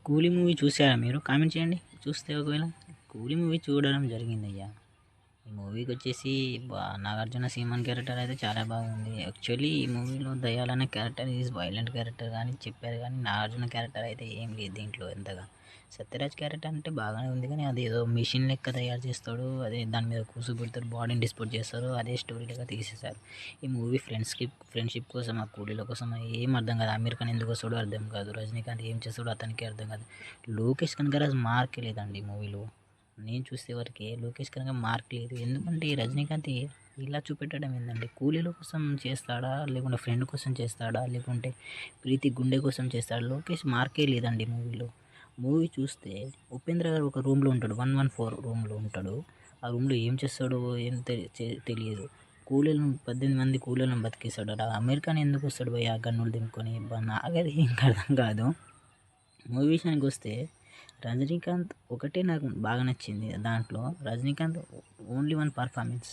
కూలీ మూవీ చూసారా మీరు? కామెంట్ చేయండి. చూస్తే ఒకవేళ కూలీ మూవీ చూడడం జరిగిందయ్యా. ఈ మూవీకి వచ్చేసి నాగార్జున సీమన్ క్యారెక్టర్ అయితే చాలా బాగుంది. యాక్చువల్లీ ఈ మూవీలో దయాలనే క్యారెక్టర్ ఈజ్ వైలెంట్ క్యారెక్టర్ కానీ చెప్పారు, కానీ నాగార్జున క్యారెక్టర్ అయితే ఏం లేదు దీంట్లో ఎంతగా. సత్యరాజ్ క్యారెక్టర్ అంటే బాగానే ఉంది, కానీ అది ఏదో మిషన్ లెక్క తయారు చేస్తాడు, అదే దాని మీద కూర్చోబెడతారు, బాడీని డిస్పోజ్ చేస్తారు, అదే స్టోరీ లెక్క తీసేశారు. ఈ మూవీ ఫ్రెండ్షిప్ కోసం, ఆ కూలీల కోసం ఏం అర్థం కాదు. అమీర్ ఖాన్ ఎందుకు వస్తాడో అర్థం కాదు, రజనీకాంత్ ఏం చేస్తాడో అతనికి అర్థం కాదు, లోకేష్ కనగరాజ్ మార్క్ లేదండి ఈ మూవీలో. నేను చూసే వరకే లోకేష్ కనుక మార్క్ లేదు. ఎందుకంటే ఈ రజనీకాంత్ ఇలా చూపెట్టడం ఏంటంటే కూలీల కోసం చేస్తాడా, లేకుంటే ఫ్రెండ్ కోసం చేస్తాడా, లేకుంటే ప్రీతి గుండె కోసం చేస్తాడా? లోకేష్ మార్కే లేదండి మూవీలో. మూవీ చూస్తే ఉపేంద్ర గారు ఒక రూమ్లో ఉంటాడు, 114 రూమ్లో ఉంటాడు. ఆ రూమ్లో ఏం చేస్తాడో ఏం తెలియదు. కూలీలను 18 మంది కూలీలను బతికేస్తాడు. అమీర్ ఖాన్ ఎందుకు వస్తాడు పోయి ఆ గన్నులు దింపుకొని? నాకది ఇంకా అర్థం కాదు. మూవీ విషయానికి వస్తే రజనీకాంత్ ఒకటే నాకు బాగా నచ్చింది. దాంట్లో రజనీకాంత్ ఓన్లీ వన్ పర్ఫార్మెన్స్,